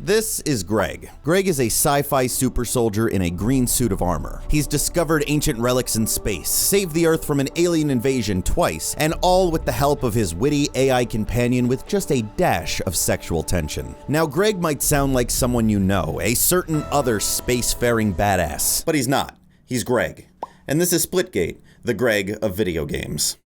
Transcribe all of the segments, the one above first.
This is Greg. Greg is a sci-fi super soldier in a green suit of armor. He's discovered ancient relics in space, saved the Earth from an alien invasion twice, and all with the help of his witty AI companion with just a dash of sexual tension. Now, Greg might sound like someone you know, a certain other spacefaring badass, but he's not. He's Greg. And this is Splitgate, the Greg of video games.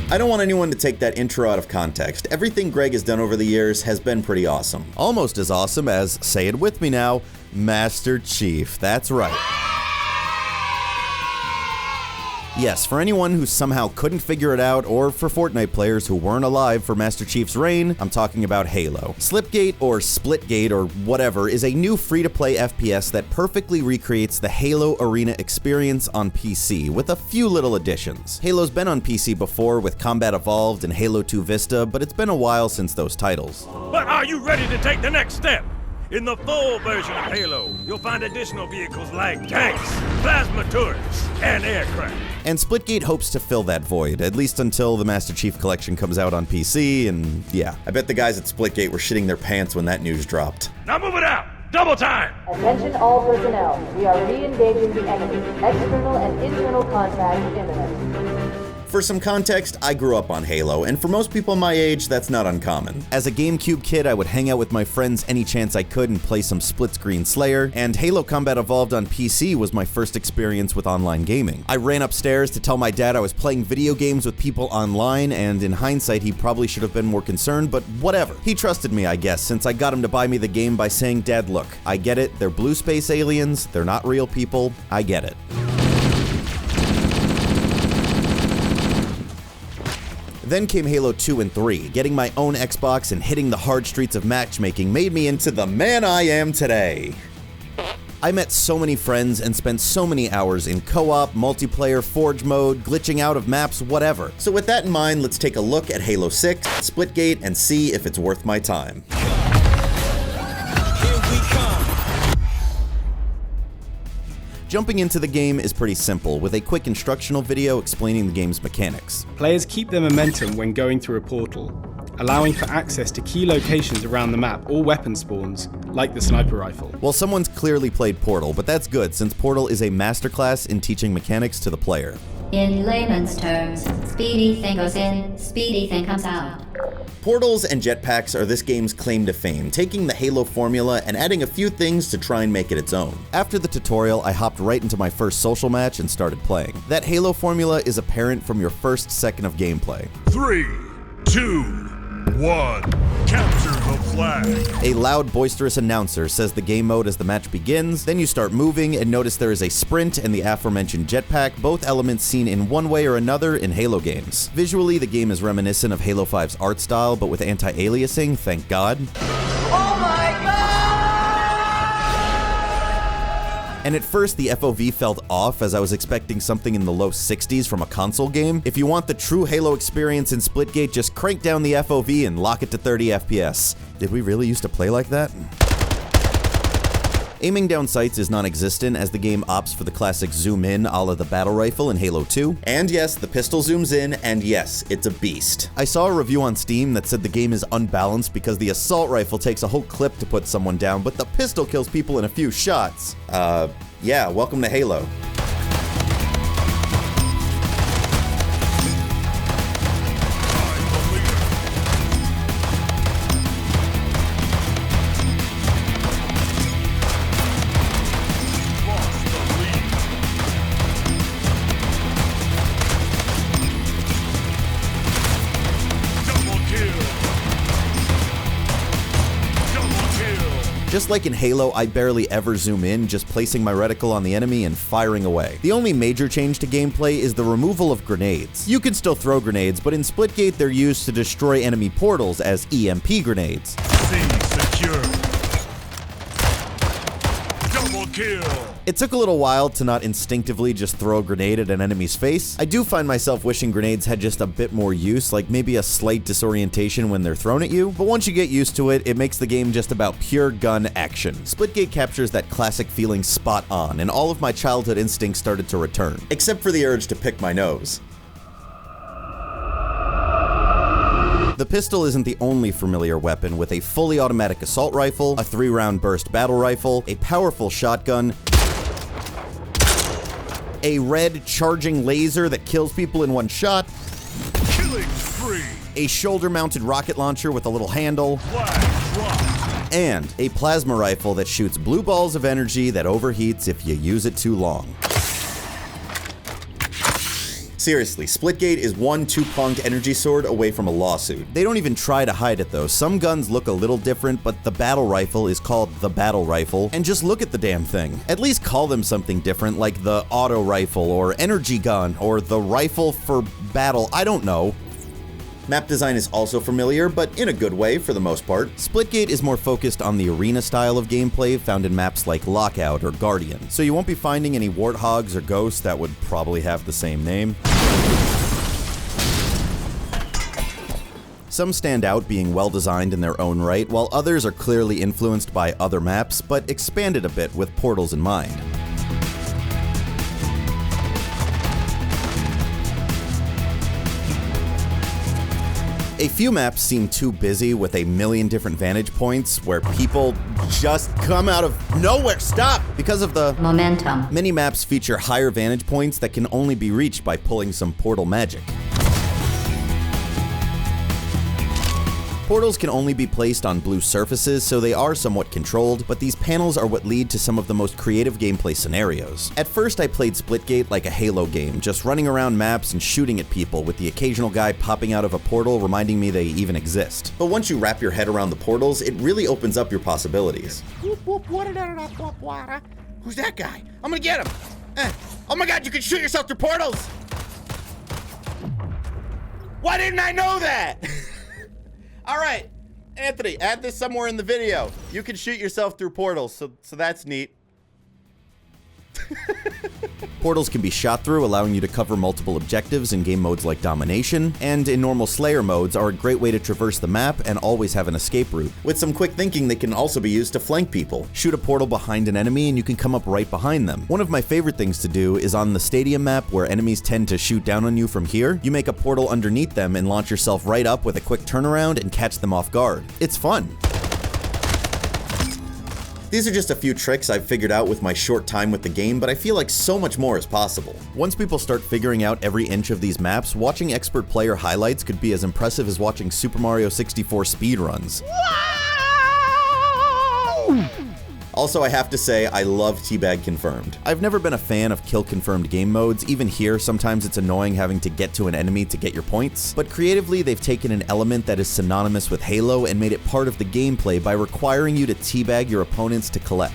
I don't want anyone to take that intro out of context. Everything Greg has done over the years has been pretty awesome. Almost as awesome as, say it with me now, Master Chief. That's right. Yes, for anyone who somehow couldn't figure it out, or for Fortnite players who weren't alive for Master Chief's reign, I'm talking about Halo. Slipgate, or Splitgate, or whatever, is a new free-to-play FPS that perfectly recreates the Halo Arena experience on PC, with a few little additions. Halo's been on PC before with Combat Evolved and Halo 2 Vista, but it's been a while since those titles. But are you ready to take the next step? In the full version of Halo, you'll find additional vehicles like tanks, plasma turrets, and aircraft. And Splitgate hopes to fill that void, at least until the Master Chief Collection comes out on PC, and yeah. I bet the guys at Splitgate were shitting their pants when that news dropped. Now move it out! Double time! Attention all personnel. We are re-engaging the enemy. External and internal contact imminent. For some context, I grew up on Halo, and for most people my age, that's not uncommon. As a GameCube kid, I would hang out with my friends any chance I could and play some split-screen Slayer, and Halo Combat Evolved on PC was my first experience with online gaming. I ran upstairs to tell my dad I was playing video games with people online, and in hindsight, he probably should have been more concerned, but whatever. He trusted me, I guess, since I got him to buy me the game by saying, "Dad, look, I get it, they're blue space aliens, they're not real people, I get it." Then came Halo 2 and 3. Getting my own Xbox and hitting the hard streets of matchmaking made me into the man I am today. I met so many friends and spent so many hours in co-op, multiplayer, forge mode, glitching out of maps, whatever. So with that in mind, let's take a look at Halo 6, Splitgate, and see if it's worth my time. Jumping into the game is pretty simple, with a quick instructional video explaining the game's mechanics. Players keep their momentum when going through a portal, allowing for access to key locations around the map or weapon spawns, like the sniper rifle. Well, someone's clearly played Portal, but that's good, since Portal is a masterclass in teaching mechanics to the player. In layman's terms, speedy thing goes in, speedy thing comes out. Portals and jetpacks are this game's claim to fame, taking the Halo formula and adding a few things to try and make it its own. After the tutorial, I hopped right into my first social match and started playing. That Halo formula is apparent from your first second of gameplay. 3, 2, 1, capture the flag. A loud, boisterous announcer says the game mode as the match begins, then you start moving and notice there is a sprint and the aforementioned jetpack, both elements seen in one way or another in Halo games. Visually, the game is reminiscent of Halo 5's art style, but with anti-aliasing, thank God. Oh my god! And at first, the FOV felt off, as I was expecting something in the low 60s from a console game. If you want the true Halo experience in Splitgate, just crank down the FOV and lock it to 30 FPS. Did we really used to play like that? Aiming down sights is non-existent, as the game opts for the classic zoom in a la the battle rifle in Halo 2. And yes, the pistol zooms in, and yes, it's a beast. I saw a review on Steam that said the game is unbalanced because the assault rifle takes a whole clip to put someone down, but the pistol kills people in a few shots. Yeah, welcome to Halo. Just like in Halo, I barely ever zoom in, just placing my reticle on the enemy and firing away. The only major change to gameplay is the removal of grenades. You can still throw grenades, but in Splitgate they're used to destroy enemy portals as EMP grenades. C secure. Double kill! It took a little while to not instinctively just throw a grenade at an enemy's face. I do find myself wishing grenades had just a bit more use, like maybe a slight disorientation when they're thrown at you, but once you get used to it, it makes the game just about pure gun action. Splitgate captures that classic feeling spot on, and all of my childhood instincts started to return. Except for the urge to pick my nose. The pistol isn't the only familiar weapon, with a fully automatic assault rifle, a 3-round burst battle rifle, a powerful shotgun, a red charging laser that kills people in one shot, Killing spree! a shoulder-mounted rocket launcher with a little handle, Flag drop! and a plasma rifle that shoots blue balls of energy that overheats if you use it too long. Seriously, Splitgate is one two-pronged energy sword away from a lawsuit. They don't even try to hide it though. Some guns look a little different, but the battle rifle is called the battle rifle, and just look at the damn thing. At least call them something different, like the auto rifle, or energy gun, or the rifle for battle, I don't know. Map design is also familiar, but in a good way for the most part. Splitgate is more focused on the arena style of gameplay found in maps like Lockout or Guardian, so you won't be finding any warthogs or ghosts that would probably have the same name. Some stand out being well designed in their own right, while others are clearly influenced by other maps, but expanded a bit with portals in mind. A few maps seem too busy with a million different vantage points where people just come out of nowhere. Stop! Because of the Momentum. many maps feature higher vantage points that can only be reached by pulling some portal magic. Portals can only be placed on blue surfaces, so they are somewhat controlled, but these panels are what lead to some of the most creative gameplay scenarios. At first I played Splitgate like a Halo game, just running around maps and shooting at people, with the occasional guy popping out of a portal reminding me they even exist. But once you wrap your head around the portals, it really opens up your possibilities. Who's that guy? I'm gonna get him! Oh my god, you can shoot yourself through portals! Why didn't I know that? All right, Anthony, add this somewhere in the video. You can shoot yourself through portals, so that's neat. Portals can be shot through, allowing you to cover multiple objectives in game modes like Domination, and in normal Slayer modes are a great way to traverse the map and always have an escape route. With some quick thinking, they can also be used to flank people. Shoot a portal behind an enemy and you can come up right behind them. One of my favorite things to do is on the stadium map where enemies tend to shoot down on you from here, you make a portal underneath them and launch yourself right up with a quick turnaround and catch them off guard. It's fun. These are just a few tricks I've figured out with my short time with the game, but I feel like so much more is possible. Once people start figuring out every inch of these maps, watching expert player highlights could be as impressive as watching Super Mario 64 speedruns. Also, I have to say, I love Teabag Confirmed. I've never been a fan of kill confirmed game modes. Even here, sometimes it's annoying having to get to an enemy to get your points. But creatively, they've taken an element that is synonymous with Halo and made it part of the gameplay by requiring you to teabag your opponents to collect.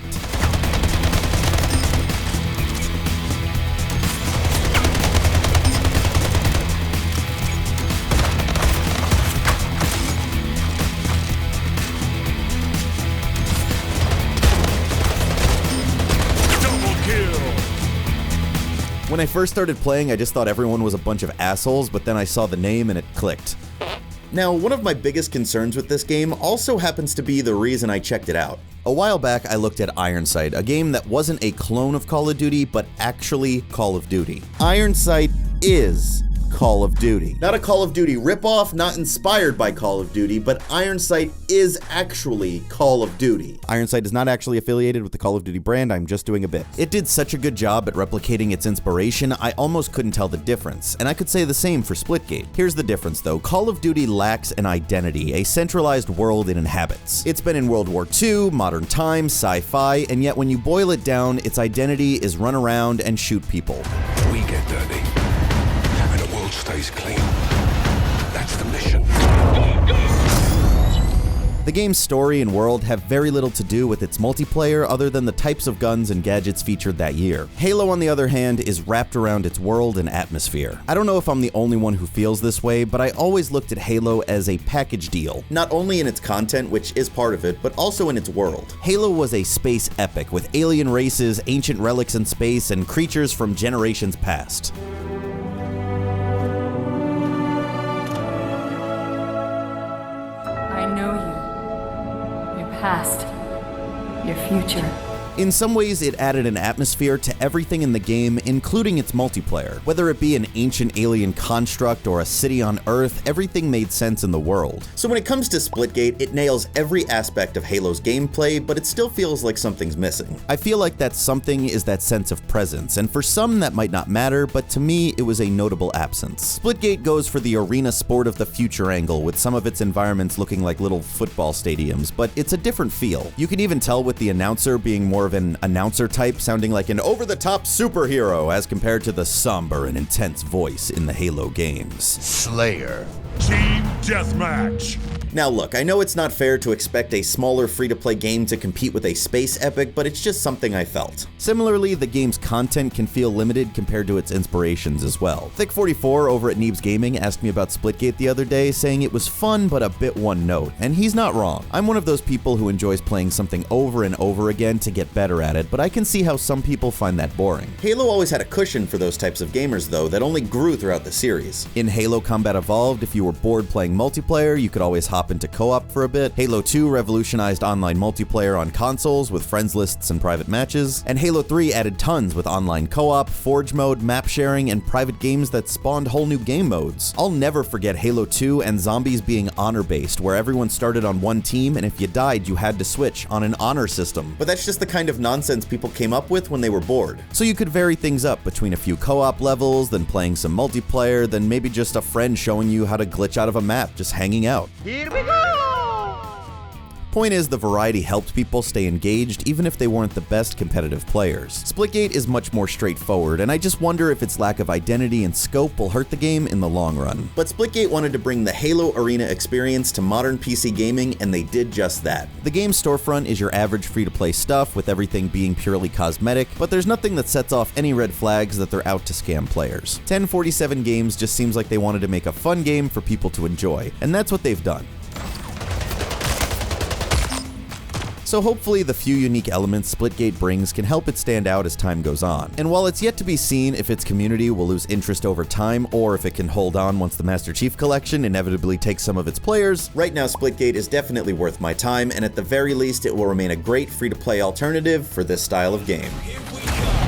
When I first started playing, I just thought everyone was a bunch of assholes, but then I saw the name and it clicked. Now, one of my biggest concerns with this game also happens to be the reason I checked it out. A while back, I looked at Ironsight, a game that wasn't a clone of Call of Duty, but actually Call of Duty. Ironsight is Call of Duty. Not a Call of Duty ripoff, not inspired by Call of Duty, but Ironsight is actually Call of Duty. Ironsight is not actually affiliated with the Call of Duty brand, I'm just doing a bit. It did such a good job at replicating its inspiration, I almost couldn't tell the difference, and I could say the same for Splitgate. Here's the difference though, Call of Duty lacks an identity, a centralized world it inhabits. It's been in World War II, modern times, sci-fi, and yet when you boil it down, its identity is run around and shoot people. We get dirty. Stays clean. That's the mission. The game's story and world have very little to do with its multiplayer other than the types of guns and gadgets featured that year. Halo, on the other hand, is wrapped around its world and atmosphere. I don't know if I'm the only one who feels this way, but I always looked at Halo as a package deal. Not only in its content, which is part of it, but also in its world. Halo was a space epic with alien races, ancient relics in space, and creatures from generations past. I know you. Your past. Your future. In some ways, it added an atmosphere to everything in the game, including its multiplayer. Whether it be an ancient alien construct or a city on Earth, everything made sense in the world. So when it comes to Splitgate, it nails every aspect of Halo's gameplay, but it still feels like something's missing. I feel like that something is that sense of presence, and for some that might not matter, but to me, it was a notable absence. Splitgate goes for the arena sport of the future angle, with some of its environments looking like little football stadiums, but it's a different feel. You can even tell with the announcer being more of an announcer type, sounding like an over-the-top superhero as compared to the somber and intense voice in the Halo games. Slayer. Team Deathmatch. Now look, I know it's not fair to expect a smaller free-to-play game to compete with a space epic, but it's just something I felt. Similarly, the game's content can feel limited compared to its inspirations as well. Thick44 over at Neebs Gaming asked me about Splitgate the other day, saying it was fun but a bit one note, and he's not wrong. I'm one of those people who enjoys playing something over and over again to get better at it, but I can see how some people find that boring. Halo always had a cushion for those types of gamers though, that only grew throughout the series. In Halo Combat Evolved, if you were bored playing multiplayer, you could always hop into co-op for a bit. Halo 2 revolutionized online multiplayer on consoles with friends lists and private matches, and Halo 3 added tons with online co-op, forge mode, map sharing, and private games that spawned whole new game modes. I'll never forget Halo 2 and zombies being honor-based, where everyone started on one team, and if you died, you had to switch on an honor system. But that's just the kind of nonsense people came up with when they were bored. So you could vary things up between a few co-op levels, then playing some multiplayer, then maybe just a friend showing you how to glitch out of a map, just hanging out. Here we go! Point is, the variety helped people stay engaged even if they weren't the best competitive players. Splitgate is much more straightforward, and I just wonder if its lack of identity and scope will hurt the game in the long run. But Splitgate wanted to bring the Halo Arena experience to modern PC gaming, and they did just that. The game's storefront is your average free-to-play stuff, with everything being purely cosmetic, but there's nothing that sets off any red flags that they're out to scam players. 1047 Games just seems like they wanted to make a fun game for people to enjoy, and that's what they've done. So hopefully the few unique elements Splitgate brings can help it stand out as time goes on. And while it's yet to be seen if its community will lose interest over time or if it can hold on once the Master Chief Collection inevitably takes some of its players, right now Splitgate is definitely worth my time, and at the very least it will remain a great free-to-play alternative for this style of game. Here we go.